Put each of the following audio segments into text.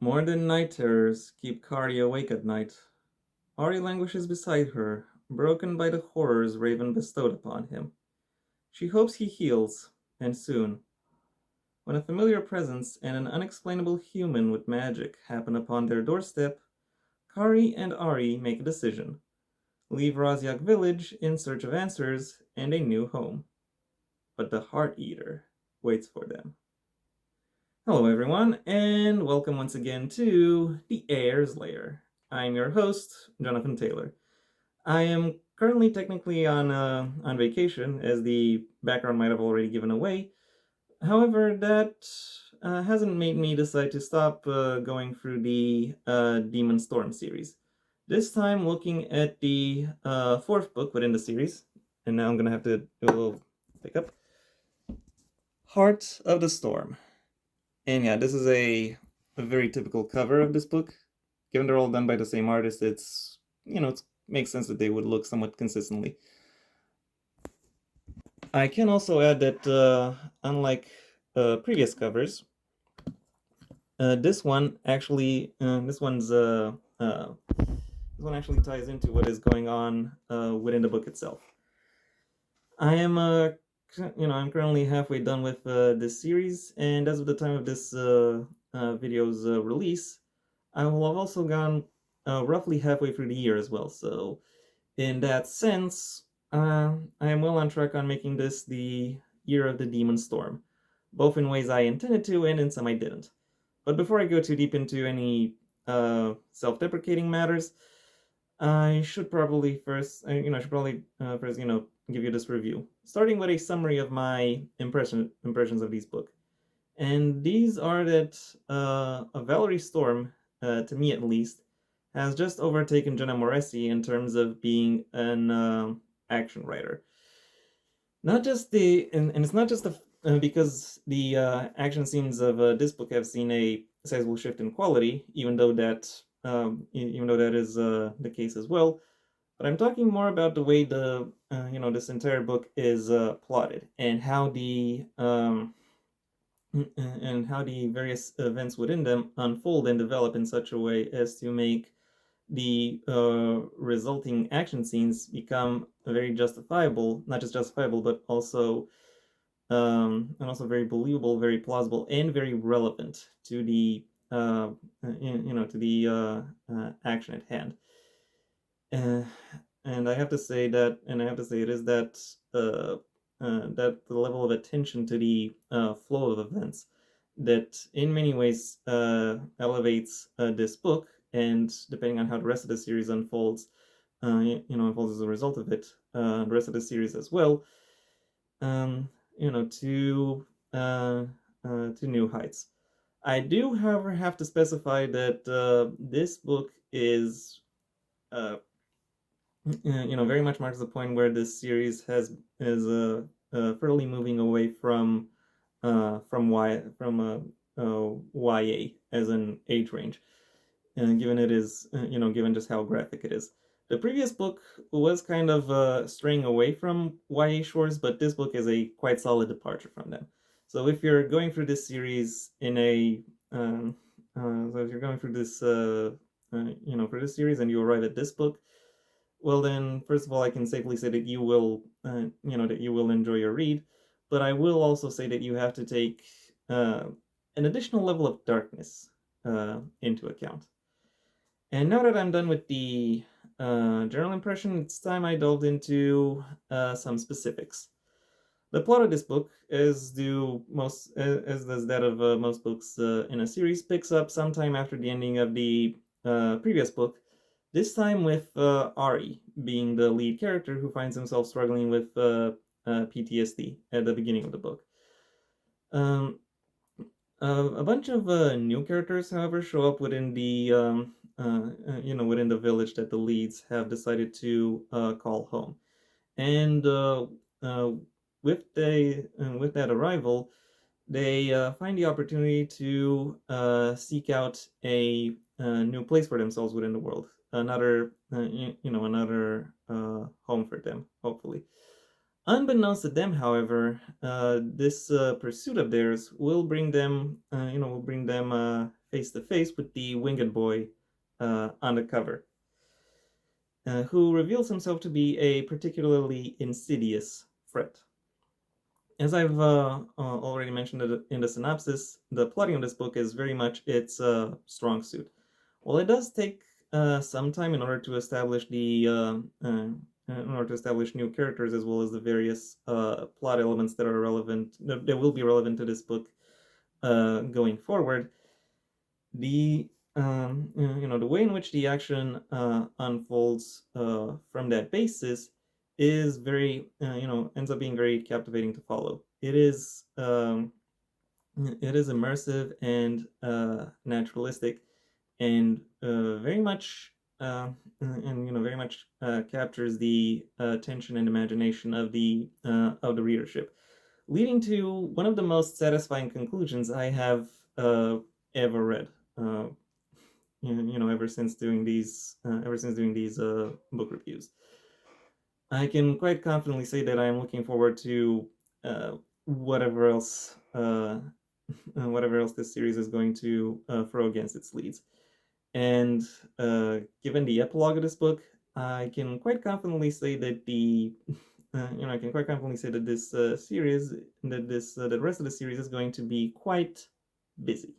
More than night terrors keep Kari awake at night. Ari languishes beside her, broken by the horrors Raven bestowed upon him. She hopes he heals, and soon. When a familiar presence and an unexplainable human with magic happen upon their doorstep, Kari and Ari make a decision. Leave Razyak village in search of answers and a new home. But the Heart Eater waits for them. Hello, everyone, and welcome once again to the Heir's Lair. I'm your host, Jonathan Taylor. I am currently technically on vacation, as the background might have already given away. However, that hasn't made me decide to stop going through the Demon Storm series. This time, looking at the fourth book within the series, and now I'm gonna have to do a little pick up. Heart of the Storm. And yeah, this is a very typical cover of this book. Given they're all done by the same artist, it makes sense that they would look somewhat consistently. I can also add that unlike previous covers, this one actually this one actually ties into what is going on within the book itself. I am I'm currently halfway done with this series, and as of the time of this video's release, I will have also gone roughly halfway through the year as well. So, in that sense, I am well on track on making this the year of the Demon Storm, both in ways I intended to and in some I didn't. But before I go too deep into any self-deprecating matters, I should probably first, give you this review, starting with a summary of my impressions of these book. And these are that a Valerie Storm, to me at least, has just overtaken Jenna Moresi in terms of being an action writer. Not just and it's not just because the action scenes of this book have seen a sizable shift in quality, even though that is the case as well. But I'm talking more about the way this entire book is plotted and how the various events within them unfold and develop in such a way as to make the resulting action scenes become very justifiable, not just justifiable, but also very believable, very plausible, and very relevant to the action at hand. Uh, and I have to say it is that the level of attention to the flow of events that in many ways elevates this book, and depending on how the rest of the series unfolds, unfolds as a result of it, the rest of the series as well, um, you know, to to new heights. I do, however, have to specify that this book is uh, very much marks the point where this series is fairly moving away from YA as an age range, given it is given just how graphic it is. The previous book was kind of straying away from YA shores, but this book is a quite solid departure from them. So if you're going through this series in a so if you're going through this for this series and you arrive at this book, well then, first of all, I can safely say that you will enjoy your read, but I will also say that you have to take uh, an additional level of darkness into account. And now that I'm done with the general impression, it's time I delved into some specifics. The plot of this book, as does that of most books in a series, picks up sometime after the ending of the previous book. This time with Ari being the lead character who finds himself struggling with PTSD at the beginning of the book. Um, a bunch of new characters, however, show up within within the village that the leads have decided to call home, and uh, with that arrival, they find the opportunity to seek out a new place for themselves within the world, another home for them, hopefully. Unbeknownst to them, however, this pursuit of theirs will bring them face to face with the winged boy on the cover, who reveals himself to be a particularly insidious threat. As I've already mentioned in the synopsis, the plotting of this book is very much its strong suit. While it does take some time in order to establish in order to establish new characters as well as the various plot elements that are relevant, that will be relevant to this book going forward, the the way in which the action unfolds from that basis is very ends up being very captivating to follow. It is immersive and naturalistic, and very much very much captures the attention and imagination of the readership, leading to one of the most satisfying conclusions I have ever read. Uh, ever since doing these book reviews, I can quite confidently say that I am looking forward to uh, whatever else whatever else this series is going to throw against its leads. And given the epilogue of this book, I can quite confidently say that I can quite confidently say that this series, that the rest of the series is going to be quite busy.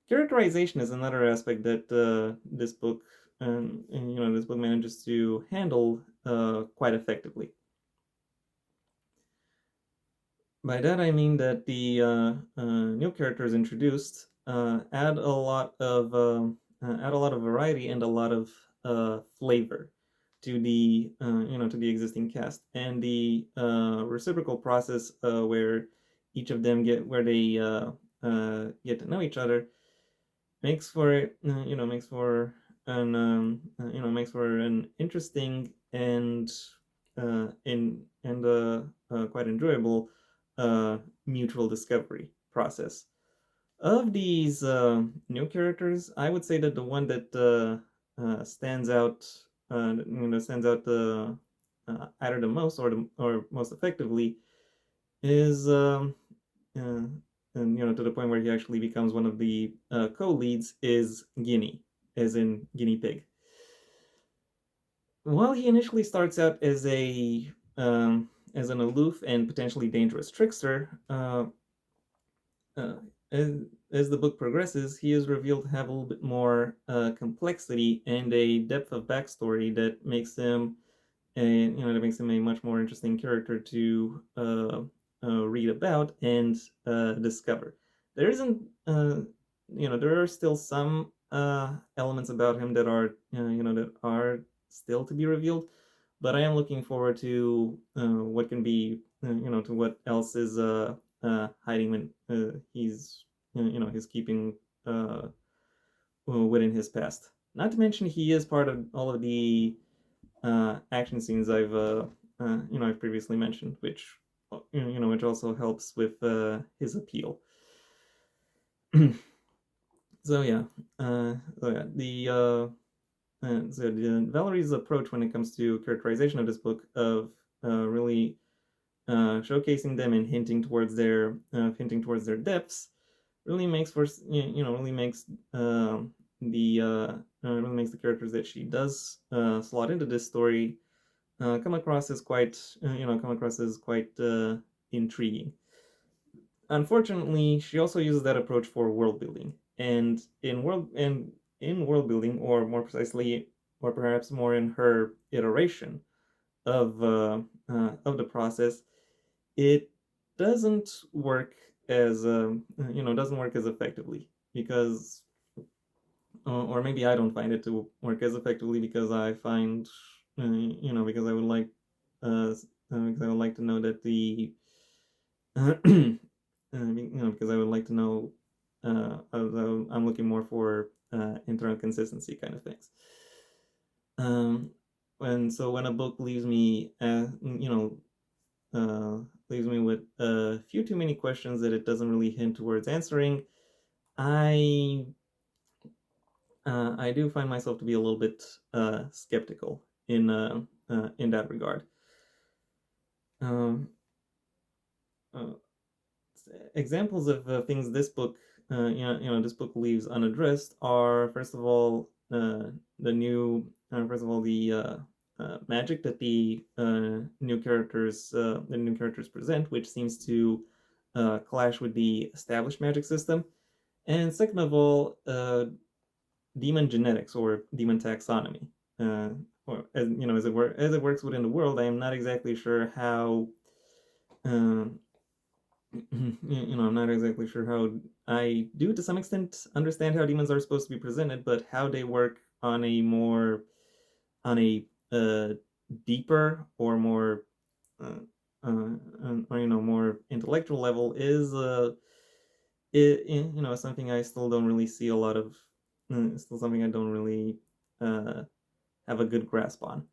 Characterization is another aspect that this book manages to handle quite effectively. By that I mean that the new characters introduced add a lot of variety and a lot of flavor to the existing cast, and the reciprocal process where each of them get to know each other makes for makes for makes for an interesting and quite enjoyable mutual discovery process. Of these new characters, I would say that the one that stands out stands out either the most or most effectively is uh, and to the point where he actually becomes one of the co-leads is Guinea, as in guinea pig. While he initially starts out as an aloof and potentially dangerous trickster, uh, as, as the book progresses, he is revealed to have a little bit more complexity and a depth of backstory that makes him a much more interesting character to read about and discover. There isn't there are still some elements about him that are that are still to be revealed, but I am looking forward to what can be to what else is hiding when he's keeping within his past. Not to mention, he is part of all of the action scenes I've previously mentioned, which which also helps with his appeal. So yeah, Valerie's approach when it comes to characterization of this book, of really showcasing them and hinting towards their depths, really makes for really makes really makes the characters that she does slot into this story come across as quite intriguing. Unfortunately, she also uses that approach for world building, and in world building, or more precisely, or perhaps more in her iteration of the process, it doesn't work as doesn't work as effectively because or maybe I don't find it to work as effectively because I find because I would like because I would like to know that the because I would like to know I'm looking more for internal consistency kind of things. Um, and so when a book leaves me leaves me with a few too many questions that it doesn't really hint towards answering, I I do find myself to be a little bit skeptical in that regard. Um, uh, Examples of things this book this book leaves unaddressed are, first of all, the new first of all the magic that the new characters present, which seems to clash with the established magic system, and second of all, demon genetics or demon taxonomy. Uh, or as it works within the world, I am not exactly sure how. Uh, I'm not exactly sure how. I do, to some extent, understand how demons are supposed to be presented, but how they work on a more on a deeper or more more intellectual level is something I still don't really see a lot of. Still something I don't really uh, have a good grasp on.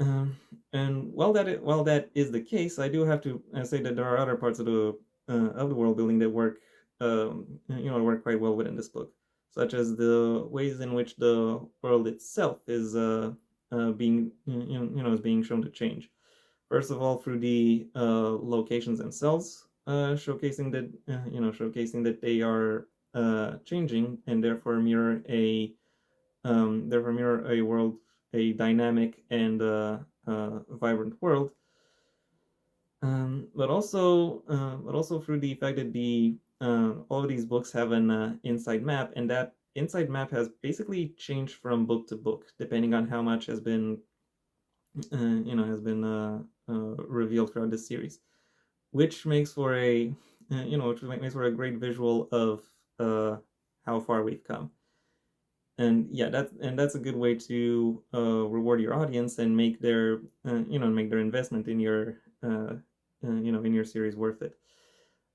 Um, and while that is the case, I do have to say that there are other parts of the world building that work quite well within this book, such as the ways in which the world itself is is being shown to change. First of all, through the locations themselves, showcasing that they are changing and therefore mirror a world, a dynamic and vibrant world. But also through the fact that the all of these books have an inside map, and that inside map has basically changed from book to book, depending on how much has been revealed throughout this series, which makes for a makes for a great visual of how far we've come. And yeah, that's a good way to reward your audience and make their investment in your in your series worth it.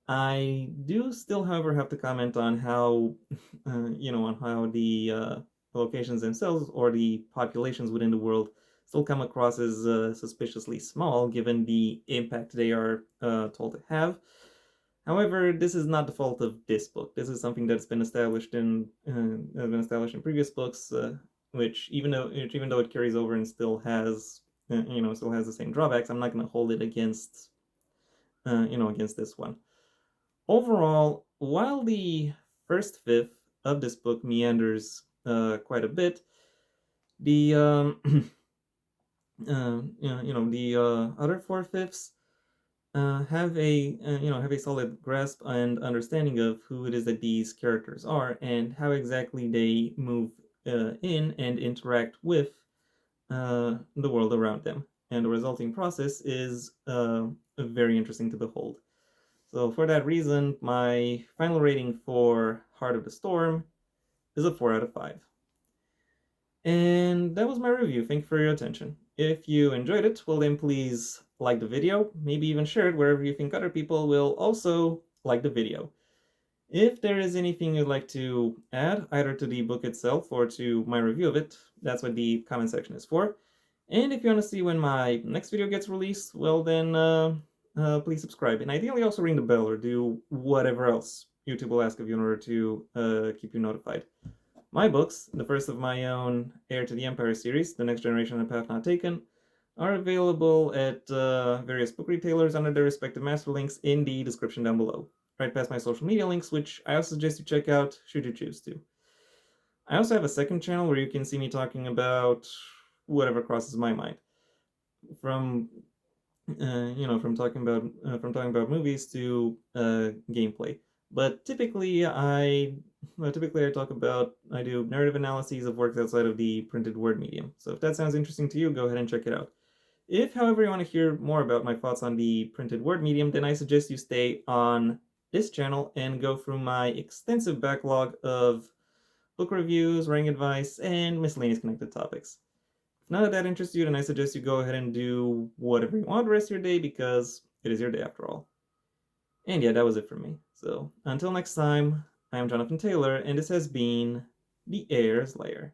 I do still, however, have to comment on how on how the locations themselves or the populations within the world still come across as suspiciously small, given the impact they are told to have. However, this is not the fault of this book. This is something that's been established in previous books, which even though it carries over and still has the same drawbacks, I'm not going to hold it against this one. Overall, while the first fifth of this book meanders quite a bit, the other four fifths have a solid grasp and understanding of who it is that these characters are and how exactly they move in and interact with the world around them. And the resulting process is very interesting to behold. So for that reason, my final rating for Heart of the Storm is a 4 out of 5. And that was my review. Thank you for your attention. If you enjoyed it, well then please like the video, maybe even share it wherever you think other people will also like the video. If there is anything you'd like to add, either to the book itself or to my review of it, that's what the comment section is for. And if you want to see when my next video gets released, well then please subscribe. And ideally also ring the bell or do whatever else YouTube will ask of you in order to keep you notified. My books, the first of my own Heir to the Empire series, The Next Generation and Path Not Taken, are available at various book retailers under their respective master links in the description down below. Right past my social media links, which I also suggest you check out should you choose to. I also have a second channel where you can see me talking about whatever crosses my mind, from from talking about movies to gameplay. But typically I do narrative analyses of works outside of the printed word medium. So if that sounds interesting to you, go ahead and check it out. If, however, you want to hear more about my thoughts on the printed word medium, then I suggest you stay on this channel and go through my extensive backlog of book reviews, writing advice, and miscellaneous connected topics. If none of that interests you, then I suggest you go ahead and do whatever you want the rest of your day, because it is your day after all. And yeah, that was it for me. So until next time, I am Jonathan Taylor, and this has been the Heir's Lair.